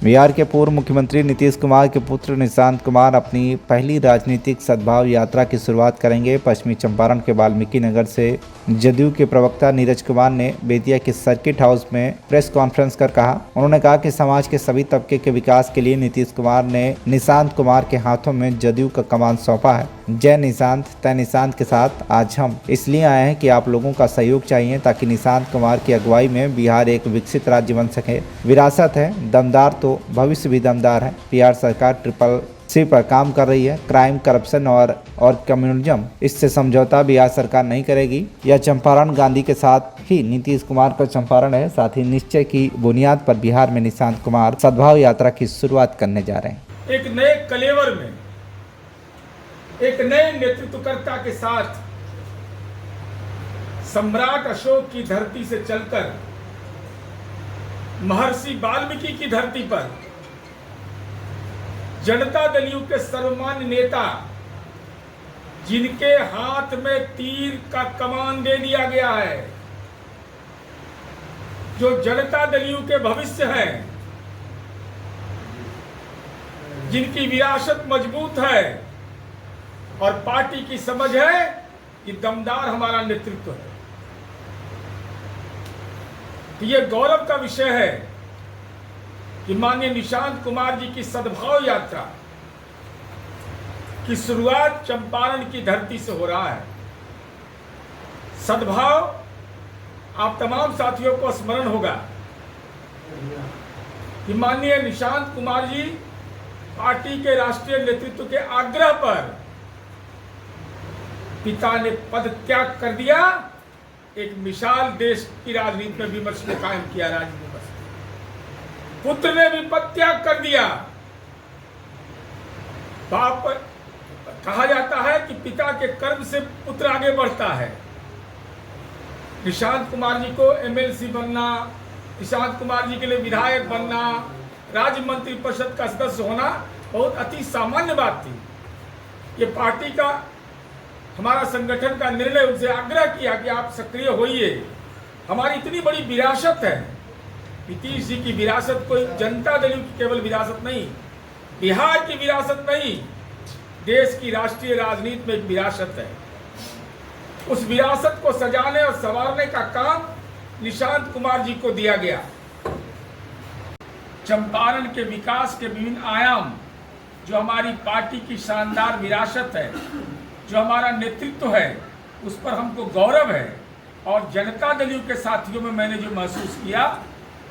बिहार के पूर्व मुख्यमंत्री नीतीश कुमार के पुत्र निशांत कुमार अपनी पहली राजनीतिक सद्भाव यात्रा की शुरुआत करेंगे। पश्चिमी चंपारण के वाल्मीकि नगर से जदयू के प्रवक्ता नीरज कुमार ने बेतिया के सर्किट हाउस में प्रेस कॉन्फ्रेंस कर कहा। उन्होंने कहा कि समाज के सभी तबके के विकास के लिए नीतीश कुमार ने निशांत कुमार के हाथों में जदयू का कमान सौंपा है। जय निशांत तय निशांत के साथ आज हम इसलिए आए हैं कि आप लोगों का सहयोग चाहिए ताकि निशांत कुमार की अगुवाई में बिहार एक विकसित राज्य बन सके। विरासत है दमदार तो भविष्य भी दमदार है। बिहार सरकार ट्रिपल सी पर काम कर रही है। क्राइम, करप्शन और कम्युनिज्म इससे समझौता बिहार सरकार नहीं करेगी। यह चंपारण गांधी के साथ ही नीतीश कुमार का चंपारण है। साथ ही निश्चय की बुनियाद पर बिहार में निशांत कुमार सद्भाव यात्रा की शुरुआत करने जा रहे हैं। एक नए कलेवर में एक नए नेतृत्वकर्ता के साथ सम्राट अशोक की धरती से चलकर महर्षि वाल्मीकि की धरती पर जनता दल के सर्वमान्य नेता, जिनके हाथ में तीर का कमान दे दिया गया है, जो जनता दल के भविष्य हैं, जिनकी विरासत मजबूत है और पार्टी की समझ है कि दमदार हमारा नेतृत्व है। तो ये गौरव का विषय है कि माननीय निशांत कुमार जी की सद्भाव यात्रा की शुरुआत चंपारण की धरती से हो रहा है। सद्भाव आप तमाम साथियों को स्मरण होगा कि माननीय निशांत कुमार जी पार्टी के राष्ट्रीय नेतृत्व के आग्रह पर पिता ने पद त्याग कर दिया। एक मिसाल देश की राजनीति में विमर्श ने कायम किया। राजनीति पुत्र ने भी पद त्याग कर दिया। बाप कहा जाता है कि पिता के कर्म से पुत्र आगे बढ़ता है। निशांत कुमार जी को एमएलसी बनना, निशांत कुमार जी के लिए विधायक बनना, राज्य मंत्री परिषद का सदस्य होना बहुत अति सामान्य बात थी। ये पार्टी का, हमारा संगठन का निर्णय उनसे आग्रह किया कि आप सक्रिय होइए। हमारी इतनी बड़ी विरासत है। नीतीश जी की विरासत कोई जनता दल की केवल विरासत नहीं, बिहार की विरासत नहीं, देश की राष्ट्रीय राजनीति में एक विरासत है। उस विरासत को सजाने और संवारने का काम निशांत कुमार जी को दिया गया। चंपारण के विकास के विभिन्न आयाम, जो हमारी पार्टी की शानदार विरासत है, जो हमारा नेतृत्व है, उस पर हमको गौरव है। और जनता दल के साथियों में मैंने जो महसूस किया,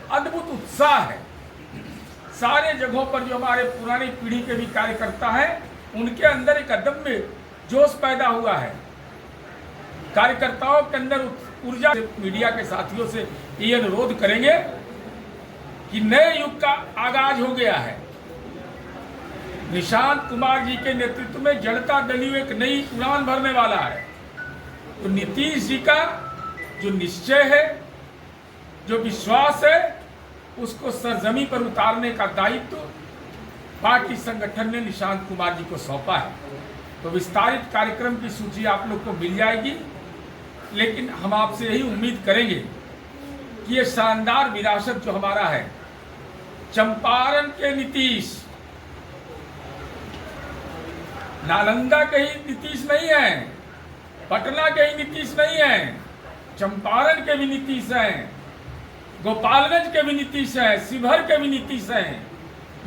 अद्भुत उत्साह है। सारे जगहों पर जो हमारे पुरानी पीढ़ी के भी कार्यकर्ता हैं, उनके अंदर एक अदम्य जोश पैदा हुआ है। कार्यकर्ताओं के अंदर ऊर्जा। मीडिया के साथियों से ये अनुरोध करेंगे कि नए युग का आगाज हो गया है। निशांत कुमार जी के नेतृत्व में जनता दल एक नई उड़ान भरने वाला है। तो नीतीश जी का जो निश्चय है, जो विश्वास है, उसको सरजमी पर उतारने का दायित्व पार्टी संगठन ने निशांत कुमार जी को सौंपा है। तो विस्तारित कार्यक्रम की सूची आप लोग को मिल जाएगी, लेकिन हम आपसे यही उम्मीद करेंगे कि ये शानदार विरासत जो हमारा है, चंपारण के नीतीश, नालंदा के ही नीतीश नहीं है, पटना के ही नीतीश नहीं है, चंपारण के भी नीतीश हैं, गोपालगंज के भी नीतीश हैं, शिवहर के भी नीतीश हैं।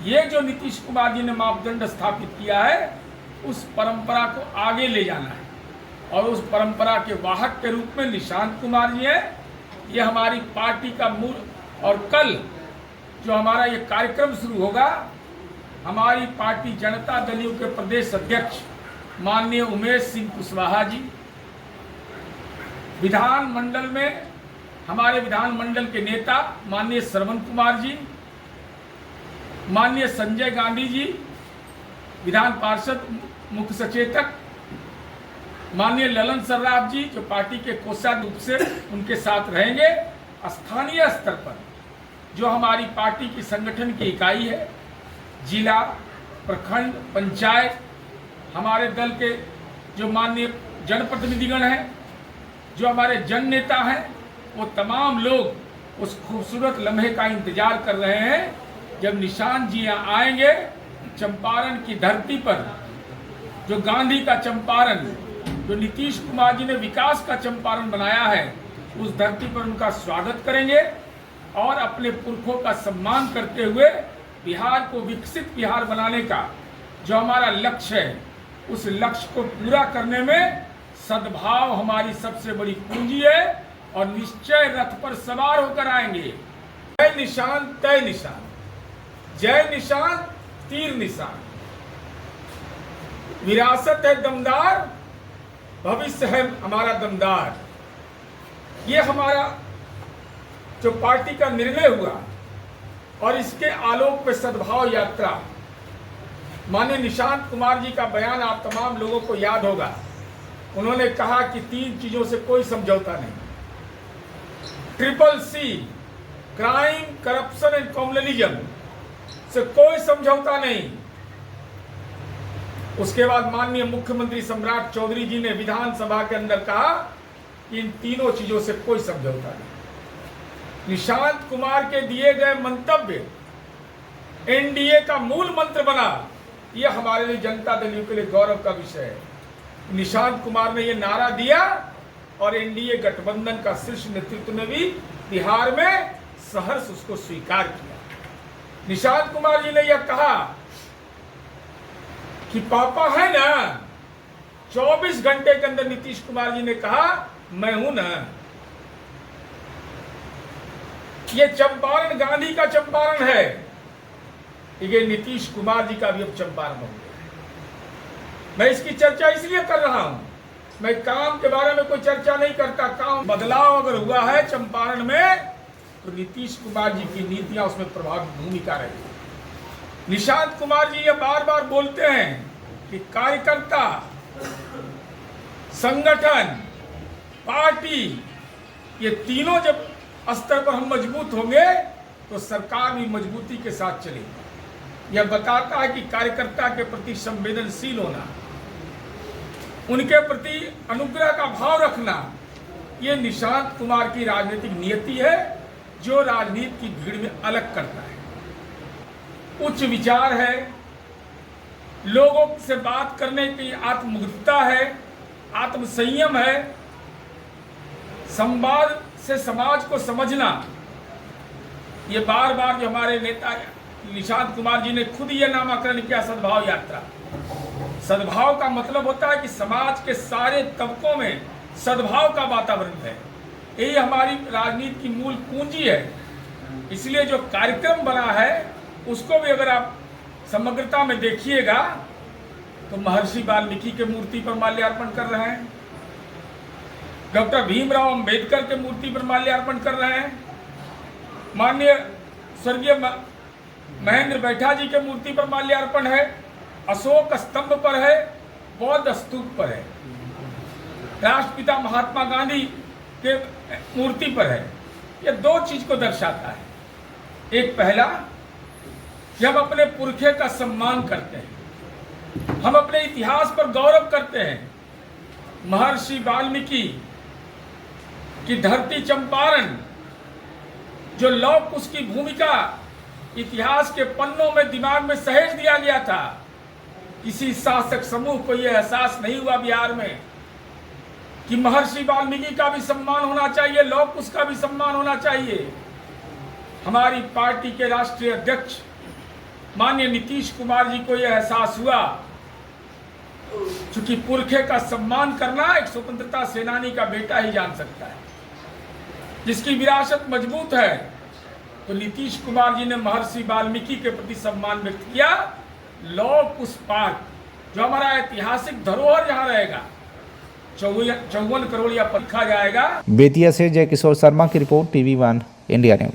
ये जो नीतीश कुमार जी ने मापदंड स्थापित किया है, उस परंपरा को आगे ले जाना है और उस परंपरा के वाहक के रूप में निशांत कुमार जी हैं। ये हमारी पार्टी का मूल। और कल जो हमारा ये कार्यक्रम शुरू होगा, हमारी पार्टी जनता दल के प्रदेश अध्यक्ष माननीय उमेश सिंह कुशवाहा जी, विधानमंडल में हमारे विधानमंडल के नेता माननीय श्रवण कुमार जी, माननीय संजय गांधी जी, विधान पार्षद मुख्य सचेतक माननीय ललन सर्राफ जी, जो पार्टी के कोषाध्यक्ष रूप से उनके साथ रहेंगे। स्थानीय स्तर पर जो हमारी पार्टी की संगठन की इकाई है, जिला, प्रखंड, पंचायत, हमारे दल के जो माननीय जनप्रतिनिधिगण हैं, जो हमारे जन नेता हैं, वो तमाम लोग उस खूबसूरत लम्हे का इंतजार कर रहे हैं जब निशांत जी यहाँ आएंगे, चंपारण की धरती पर जो गांधी का चंपारण, जो नीतीश कुमार जी ने विकास का चंपारण बनाया है, उस धरती पर उनका स्वागत करेंगे और अपने पुरखों का सम्मान करते हुए बिहार को विकसित बिहार बनाने का जो हमारा लक्ष्य है, उस लक्ष्य को पूरा करने में सद्भाव हमारी सबसे बड़ी पूंजी है और निश्चय रथ पर सवार होकर आएंगे। जय निशान तय निशान, जय निशान तीर निशान। विरासत है दमदार, भविष्य है हमारा दमदार। ये हमारा जो पार्टी का निर्णय हुआ और इसके आलोक पे सद्भाव यात्रा, माननीय निशांत कुमार जी का बयान आप तमाम लोगों को याद होगा। उन्होंने कहा कि 3 चीजों से कोई समझौता नहीं, CCC, crime, corruption and communalism से कोई समझौता नहीं। उसके बाद माननीय मुख्यमंत्री सम्राट चौधरी जी ने विधानसभा के अंदर कहा कि इन तीनों चीजों से कोई समझौता नहीं। निशांत कुमार के दिए गए मंतव्य एनडीए का मूल मंत्र बना, यह हमारे लिए, जनता दल के लिए गौरव का विषय है। निशांत कुमार ने यह नारा दिया और एनडीए गठबंधन का शीर्ष नेतृत्व ने भी बिहार में सहर्ष उसको स्वीकार किया। निशांत कुमार जी ने यह कहा कि पापा है ना, 24 घंटे के अंदर नीतीश कुमार जी ने कहा मैं हूं ना। ये चंपारण गांधी का चंपारण है, ये नीतीश कुमार जी का भी अब चंपारण हो गया। मैं इसकी चर्चा इसलिए कर रहा हूं, मैं काम के बारे में कोई चर्चा नहीं करता। काम बदलाव अगर हुआ है चंपारण में तो नीतीश कुमार जी की नीतियां उसमें प्रभावी भूमिका रही। निशांत कुमार जी ये बार बार बोलते हैं कि कार्यकर्ता, संगठन, पार्टी, ये तीनों जब स्तर पर हम मजबूत होंगे तो सरकार भी मजबूती के साथ चलेगी। यह बताता है कि कार्यकर्ता के प्रति संवेदनशील होना, उनके प्रति अनुग्रह का भाव रखना, ये निशांत कुमार की राजनीतिक नियति है जो राजनीति की भीड़ में अलग करता है। उच्च विचार है, लोगों से बात करने की आत्ममुग्धता है, आत्मसंयम है, संवाद से समाज को समझना। ये बार बार जो हमारे नेता निशांत कुमार जी ने खुद ये नामकरण किया सद्भाव यात्रा। सद्भाव का मतलब होता है कि समाज के सारे तबकों में सद्भाव का वातावरण है। यही हमारी राजनीति की मूल पूंजी है। इसलिए जो कार्यक्रम बना है उसको भी अगर आप समग्रता में देखिएगा तो महर्षि वाल्मीकि के मूर्ति पर माल्यार्पण कर रहे हैं, डॉक्टर भीमराव अंबेडकर के मूर्ति पर माल्यार्पण कर रहे हैं, माननीय स्वर्गीय महेंद्र बैठा जी के मूर्ति पर माल्यार्पण है, अशोक स्तंभ पर है, बौद्ध स्तूप पर है, राष्ट्रपिता महात्मा गांधी के मूर्ति पर है। यह 2 चीज को दर्शाता है। एक पहला कि हम अपने पुरखे का सम्मान करते हैं, हम अपने इतिहास पर गौरव करते हैं। महर्षि वाल्मीकि की धरती चंपारण, जो लौह कुश की भूमिका इतिहास के पन्नों में दिमाग में सहेज दिया गया था, किसी शासक समूह को यह एहसास नहीं हुआ बिहार में कि महर्षि वाल्मीकि का भी सम्मान होना चाहिए, लौह कुश का भी सम्मान होना चाहिए। हमारी पार्टी के राष्ट्रीय अध्यक्ष माननीय नीतीश कुमार जी को यह एहसास हुआ, चूंकि पुरखे का सम्मान करना एक स्वतंत्रता सेनानी का बेटा ही जान सकता है, जिसकी विरासत मजबूत है। तो नीतीश कुमार जी ने महर्षि वाल्मीकि के प्रति सम्मान व्यक्त किया। लौह कुश पार्क जो हमारा ऐतिहासिक धरोहर जहाँ रहेगा, 54 करोड़ या लिखा जाएगा। बेतिया से जय किशोर शर्मा की रिपोर्ट, TV1 इंडिया न्यूज।